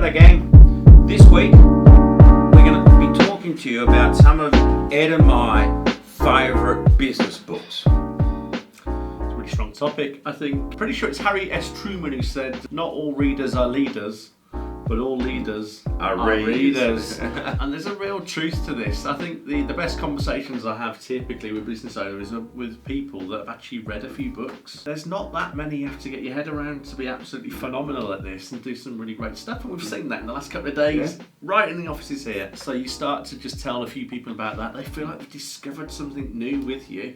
G'day gang. This week we're going to be talking to you about some of Ed and my favourite business books. It's a really strong topic. I think, pretty sure it's Harry S. Truman who said, not all readers are leaders, but all leaders are readers. And there's a real truth to this. I think the best conversations I have typically with business owners are with people that have actually read a few books. There's not that many you have to get your head around to be absolutely phenomenal at this and do some really great stuff. And we've seen that in the last couple of days, right in the offices here. So you start to just tell a few people about that. They feel like they've discovered something new with you.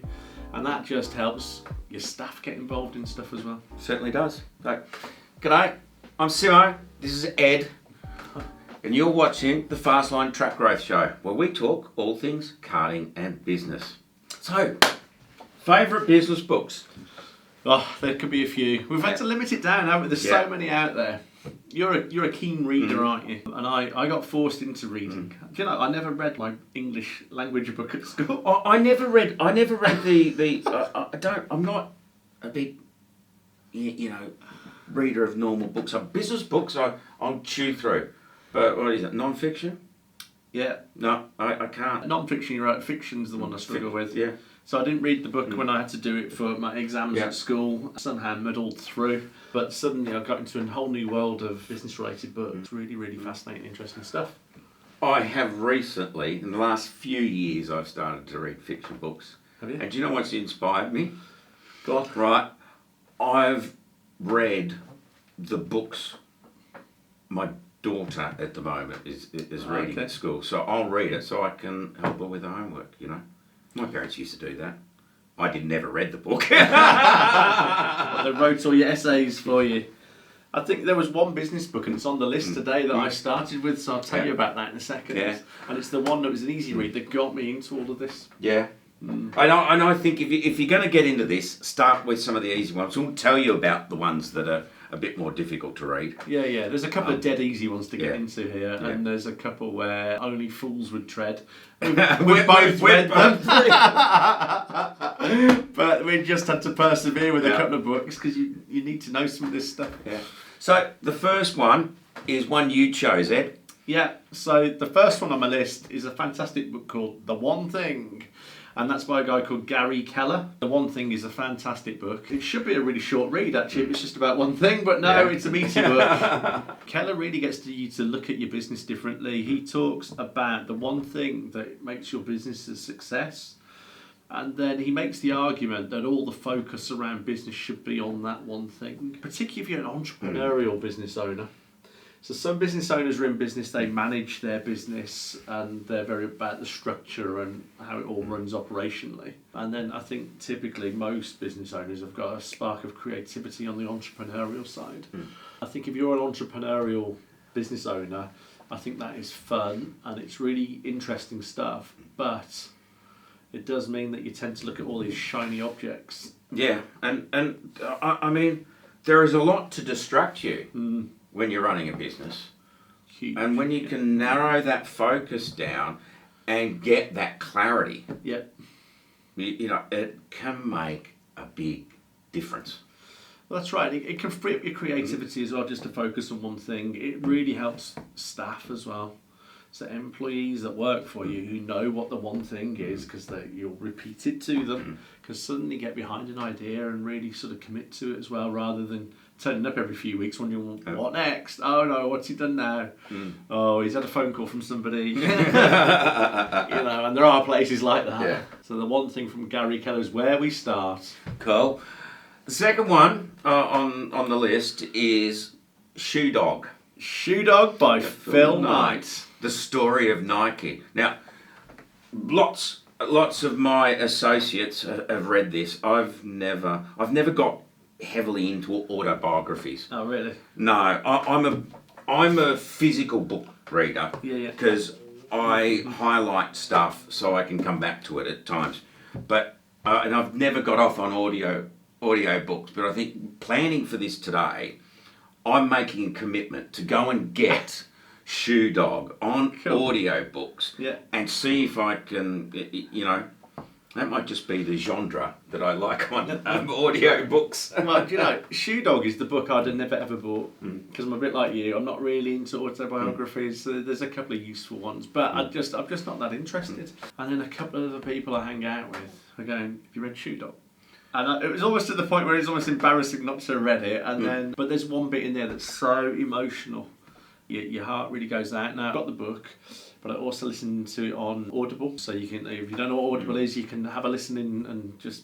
And that just helps your staff get involved in stuff as well. Certainly does. So, g'day, I'm Simo, this is Ed, and you're watching the Fastline Track Growth Show, where we talk all things karting and business. So, favourite business books? Oh, there could be a few. We've had to limit it down, haven't we? There's so many out there. You're a keen reader, aren't you? And I got forced into reading. Do you know, I never read my English language book at school. I never read the I'm not a big, reader of normal books. Business books I'll chew through. But what is it, non-fiction? Yeah. No, I can't. Non-fiction, you're right. Fiction's the one I struggle with. Yeah. So I didn't read the book when I had to do it for my exams at school. Somehow muddled through. But suddenly I got into a whole new world of business-related books. Really, really fascinating, interesting stuff. I have recently, in the last few years, I've started to read fiction books. Have you? And do you know what's inspired me? Go on. Right. I've read the books my daughter at the moment is reading at school. So I'll read it so I can help her with the homework, you know. My parents used to do that. I never read the book. Well, they wrote all your essays for you. I think there was one business book, and it's on the list today that I started with, so I'll tell you about that in a second. Yeah. And it's the one that was an easy read that got me into all of this. Yeah. And I think if you're going to get into this, start with some of the easy ones. We'll tell you about the ones that are a bit more difficult to read. Yeah. There's a couple of dead easy ones to get into here, and there's a couple where only fools would tread. We've both read them. But we just had to persevere with a couple of books because you need to know some of this stuff. Yeah. So the first one is one you chose, Ed. Yeah, so the first one on my list is a fantastic book called The One Thing. And that's by a guy called Gary Keller. The One Thing is a fantastic book. It should be a really short read, actually. It's just about one thing, but no, it's a meaty book. Keller really gets you to look at your business differently. He talks about the one thing that makes your business a success. And then he makes the argument that all the focus around business should be on that one thing, particularly if you're an entrepreneurial business owner. So some business owners are in business, they manage their business and they're very about the structure and how it all runs operationally. And then I think typically most business owners have got a spark of creativity on the entrepreneurial side. I think if you're an entrepreneurial business owner, I think that is fun and it's really interesting stuff, but it does mean that you tend to look at all these shiny objects. Yeah, and I mean, there is a lot to distract you. When you're running a business. Huge. And when you can narrow that focus down and get that clarity, it can make a big difference. Well, that's right. It can free up your creativity as well, just to focus on one thing. It really helps staff as well. So employees that work for you who know what the one thing is, because you'll repeat it to them, can suddenly get behind an idea and really sort of commit to it as well, rather than turning up every few weeks wondering, what next? Oh no, what's he done now? Oh, he's had a phone call from somebody. And there are places like that. Yeah. So the one thing from Gary Keller is where we start. Cool. The second one on the list is Shoe Dog. Shoe Dog by Phil Knight. The story of Nike. Now, lots of my associates have read this. I've never got heavily into autobiographies. Oh, really? No, I'm a physical book reader. Yeah. Because I highlight stuff so I can come back to it at times. But and I've never got off on audio books. But I think planning for this today, I'm making a commitment to go and get Shoe Dog on audio books and see if I can, That might just be the genre that I like on audio books. Well, you know, Shoe Dog is the book I'd have never ever bought because I'm a bit like you. I'm not really into autobiographies. There's a couple of useful ones, but I'm just not that interested. And then a couple of the people I hang out with are going, "Have you read Shoe Dog?" And it was almost to the point where it's almost embarrassing not to have read it. And then, but there's one bit in there that's so emotional. Your heart really goes out. Now, I've got the book, but I also listen to it on Audible. So you can, if you don't know what Audible is, you can have a listen in and just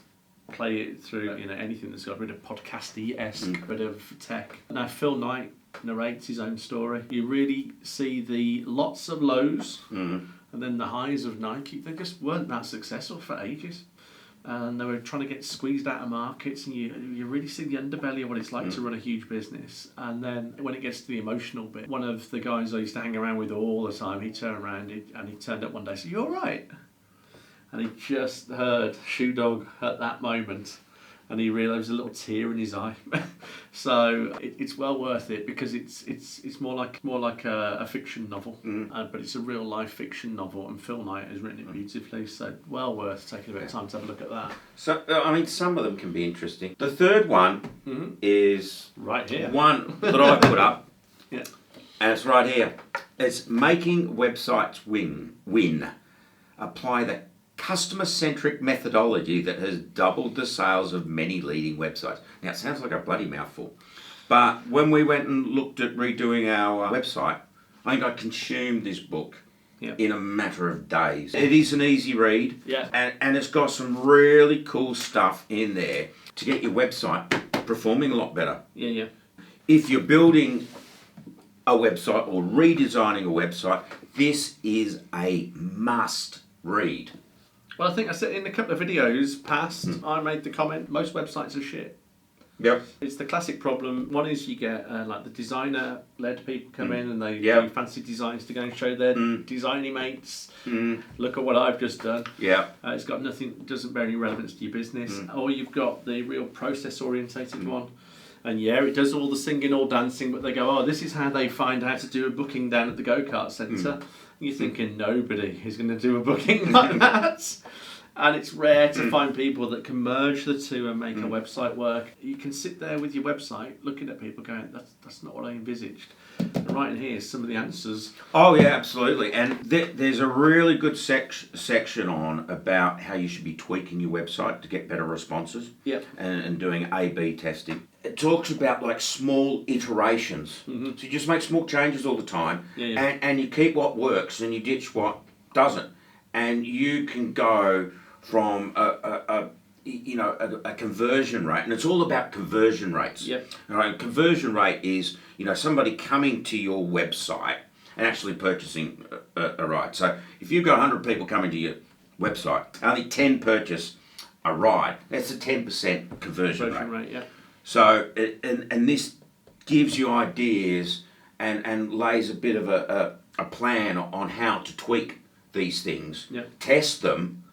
play it through, you know, anything that's got a bit of podcasty-esque, bit of tech. Now, Phil Knight narrates his own story. You really see the lots of lows and then the highs of Nike. They just weren't that successful for ages. And they were trying to get squeezed out of markets, and you really see the underbelly of what it's like to run a huge business. And then when it gets to the emotional bit, one of the guys I used to hang around with all the time, he turned around and he turned up one day and said, "You all right?" And he just heard Shoe Dog at that moment, and he realised a little tear in his eye. So it's well worth it because it's more like a fiction novel, but it's a real life fiction novel, and Phil Knight has written it beautifully. So well worth taking a bit of time to have a look at that. So I mean, some of them can be interesting. The third one is right here. One that I put up, Yeah. and it's right here. It's Making Websites Win. Apply the customer-centric methodology that has doubled the sales of many leading websites. Now, it sounds like a bloody mouthful, but when we went and looked at redoing our website, I think I consumed this book in a matter of days. It is an easy read, and it's got some really cool stuff in there to get your website performing a lot better. Yeah. If you're building a website or redesigning a website, this is a must read. Well, I think I said in a couple of videos past, I made the comment, most websites are shit. Yep. It's the classic problem. One is you get like the designer-led people come in and they do fancy designs to go and show their designy mates. Look at what I've just done. Yeah. It's got nothing, doesn't bear any relevance to your business. Or you've got the real process-orientated one. And it does all the singing, all dancing, but they go, "Oh, this is how they find out to do a booking down at the go-kart centre." You're thinking nobody is going to do a booking like that. And it's rare to find people that can merge the two and make a website work. You can sit there with your website looking at people going, that's not what I envisaged. And right in here is some of the answers. Oh yeah, absolutely. And there's a really good section on about how you should be tweaking your website to get better responses. Yep. And doing A/B testing. It talks about like small iterations. So you just make small changes all the time, and you keep what works and you ditch what doesn't. And you can go from a conversion rate, and it's all about conversion rates. Yep. Right? Conversion rate is somebody coming to your website and actually purchasing a ride. So if you've got 100 people coming to your website, only 10 purchase a ride. That's a 10% conversion rate. Yeah. So and this gives you ideas and lays a bit of a plan on how to tweak these things. Yeah. Test them.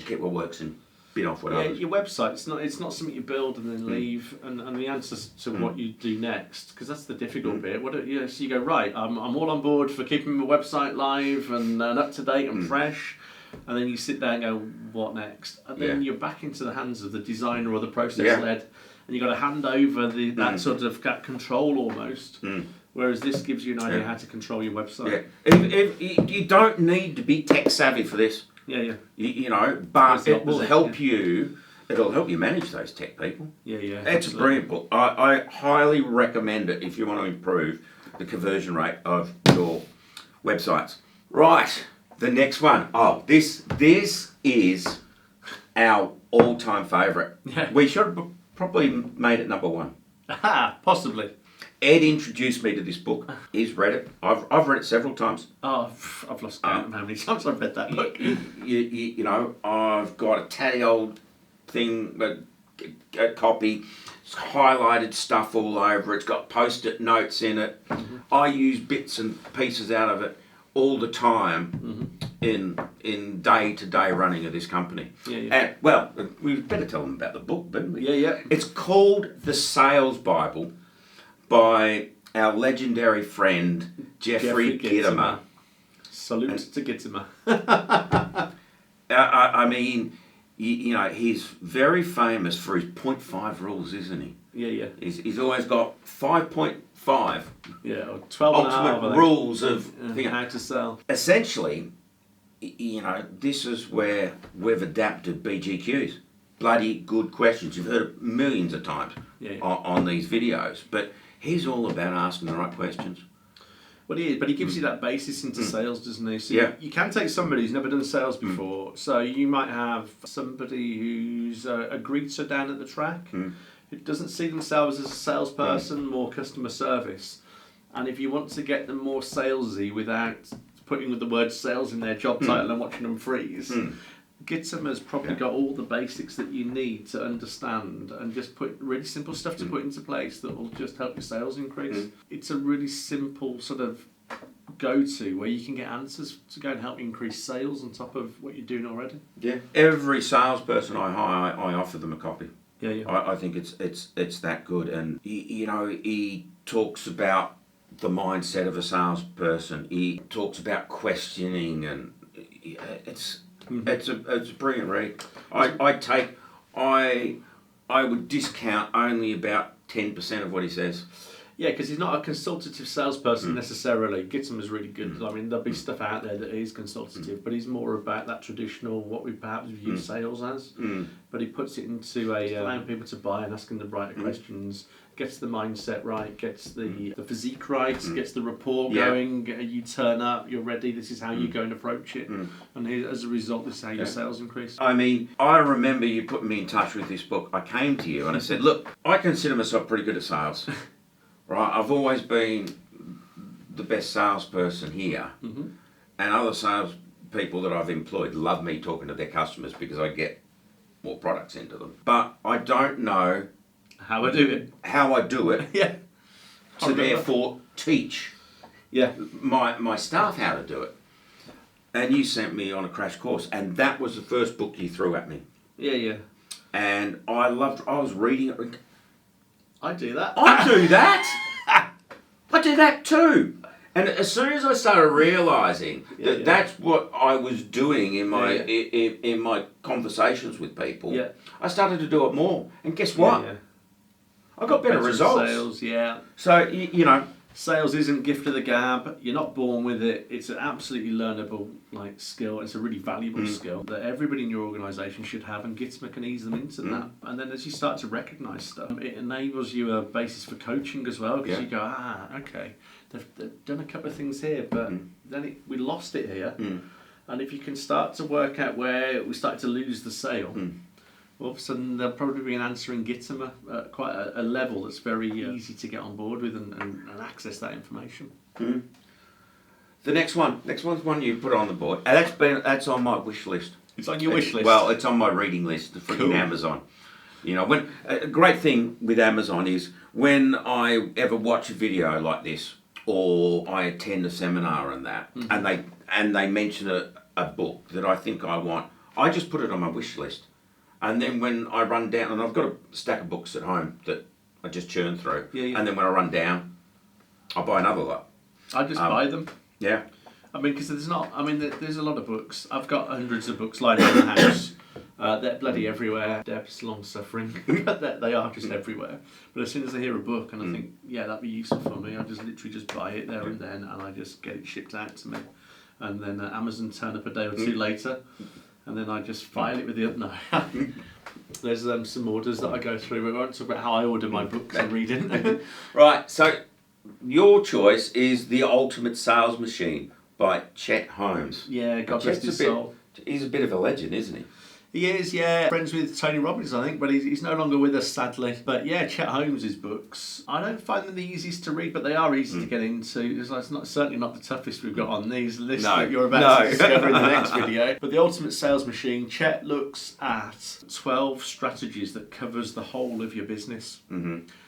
Get what works and bit off what others. Your website, it's not something you build and then leave, and the answers to what you do next, because that's the difficult bit. So you go, right, I'm all on board for keeping my website live and up to date and fresh, and then you sit there and go, what next? And then you're back into the hands of the designer or the process led, and you've got to hand over that sort of control almost. Whereas this gives you an idea how to control your website. If you don't need to be tech savvy for this. But it will help you. It'll help you manage those tech people. Yeah. It's a brilliant book. I highly recommend it if you want to improve the conversion rate of your websites. Right, the next one. Oh, this is our all-time favourite. Yeah. We should have probably made it number one. Possibly. Ed introduced me to this book. He's read it. I've read it several times. Oh, I've lost count of how many times I've read that book. I've got a tatty old thing, a copy. It's highlighted stuff all over. It's got post-it notes in it. I use bits and pieces out of it all the time in day-to-day running of this company. And, well, we better tell them about the book, don't we? Yeah. It's called The Sales Bible by our legendary friend Jeffrey Gitomer. Salute to Gitomer. I mean, you know, he's very famous for his 0.5 rules, isn't he? Yeah. He's always got 5.5 Yeah, or 12 and a half, ultimate rules of how to sell. Essentially, you know, this is where we've adapted BGQs. Bloody good questions. You've heard it millions of times on these videos. But he's all about asking the right questions. Well, he is, but he gives you that basis into sales, doesn't he? So you can take somebody who's never done sales before. So you might have somebody who's a greeter down at the track who doesn't see themselves as a salesperson, more customer service. And if you want to get them more salesy without putting the word sales in their job title and watching them freeze, Gitzham has probably got all the basics that you need to understand and just put really simple stuff to put into place that will just help your sales increase. It's a really simple sort of go-to where you can get answers to go and help increase sales on top of what you're doing already. Yeah. Every salesperson I hire, I offer them a copy. Yeah. I think it's that good. And, you know, he talks about the mindset of a salesperson. He talks about questioning, and it's a brilliant read. I would discount only about 10% of what he says. Yeah, because he's not a consultative salesperson necessarily. Gitzham is really good. I mean, there'll be stuff out there that is consultative, but he's more about that traditional, what we perhaps view sales as. But he puts it into allowing people to buy and asking the right questions, gets the mindset right, gets the physique right, gets the rapport going. You turn up, you're ready, this is how you go and approach it. And as a result, this is how your sales increase. I mean, I remember you putting me in touch with this book. I came to you and I said, look, I consider myself pretty good at sales. Right, I've always been the best salesperson here, and other sales people that I've employed love me talking to their customers because I get more products into them. But I don't know how I do it. Yeah. To therefore teach my staff how to do it. And you sent me on a crash course, and that was the first book you threw at me. Yeah. And I was reading it. I do that. I do that. I do that too. And as soon as I started realising that that's what I was doing in my in my conversations with people, I started to do it more. And guess what? I got better results. Sales, So you know, sales isn't gift of the gab. You're not born with it. It's an absolutely learnable skill. It's a really valuable skill that everybody in your organisation should have, and Gitzham can ease them into that. And then as you start to recognise stuff, it enables you a basis for coaching as well, because you go, okay, they've done a couple of things here, but then we lost it here. And if you can start to work out where we started to lose the sale, all of a sudden there'll probably be an answer in Gitzham at quite a level that's very easy to get on board with and access that information. The next one's one you put on the board, and that's on my wish list. It's on your wish list. Well, it's on my reading list from Amazon. You know, when a great thing with Amazon is when I ever watch a video like this, or I attend a seminar and that, and they mention a book that I think I want, I just put it on my wish list. And then when I run down, and I've got a stack of books at home that I just churn through, and then when I run down, I buy another lot. I just buy them. Yeah. I mean, because there's a lot of books. I've got hundreds of books lying in the house. They're bloody everywhere. Deb's long suffering, but they are just everywhere. But as soon as I hear a book and I think, that'd be useful for me, I just literally just buy it there and then, and I just get it shipped out to me. And then Amazon turn up a day or two later, and then I just file it with the no. There's some orders that I go through. We won't talk about how I order my books and reading. Right, so your choice is The Ultimate Sales Machine by Chet Holmes. Yeah, God rest his soul. He's a bit of a legend, isn't he? He is, yeah. Friends with Tony Robbins, I think, but he's no longer with us, sadly. But yeah, Chet Holmes' books, I don't find them the easiest to read, but they are easy to get into. It's certainly not the toughest we've got on these lists that you're about to discover in the next video. But The Ultimate Sales Machine, Chet looks at 12 strategies that covers the whole of your business.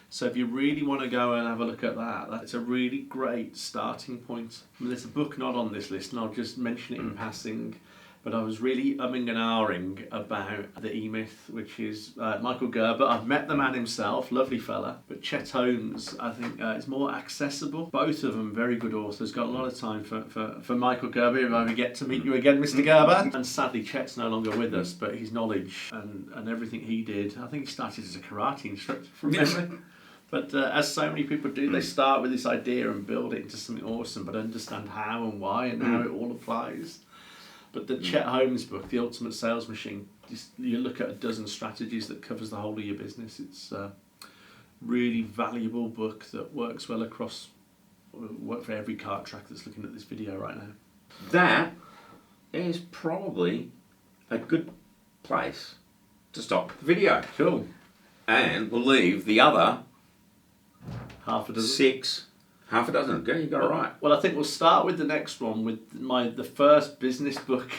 So if you really want to go and have a look at that, that's a really great starting point. I mean, there's a book not on this list, and I'll just mention it in passing. But I was really umming and ahhing about the E-Myth, which is Michael Gerber. I've met the man himself, lovely fella. But Chet Holmes, I think, is more accessible. Both of them very good authors. Got a lot of time for Michael Gerber, if I ever get to meet you again, Mr. Gerber. And sadly, Chet's no longer with us, but his knowledge and everything he did, I think he started as a karate instructor from memory. But as so many people do, they start with this idea and build it into something awesome, but understand how and why and how it all applies. But the Chet Holmes book, The Ultimate Sales Machine, you look at a dozen strategies that covers the whole of your business. It's a really valuable book that works well across, work for every kart track that's looking at this video right now. That is probably a good place to stop the video. Cool. And we'll leave the other Half a dozen. 6, half a dozen. Okay, you got it right. Well, I think we'll start with the next one with the first business book.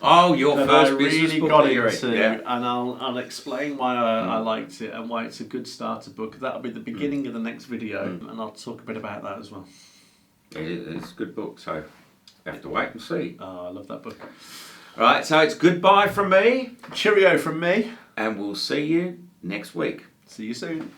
Oh, your that first I business really book got that you read. into, Yeah. and I'll explain why I liked it and why it's a good starter book. That'll be the beginning of the next video, and I'll talk a bit about that as well. It's a good book, so you have to wait and see. Oh, I love that book. Right, so it's goodbye from me, Cheerio from me. and we'll see you next week. See you soon.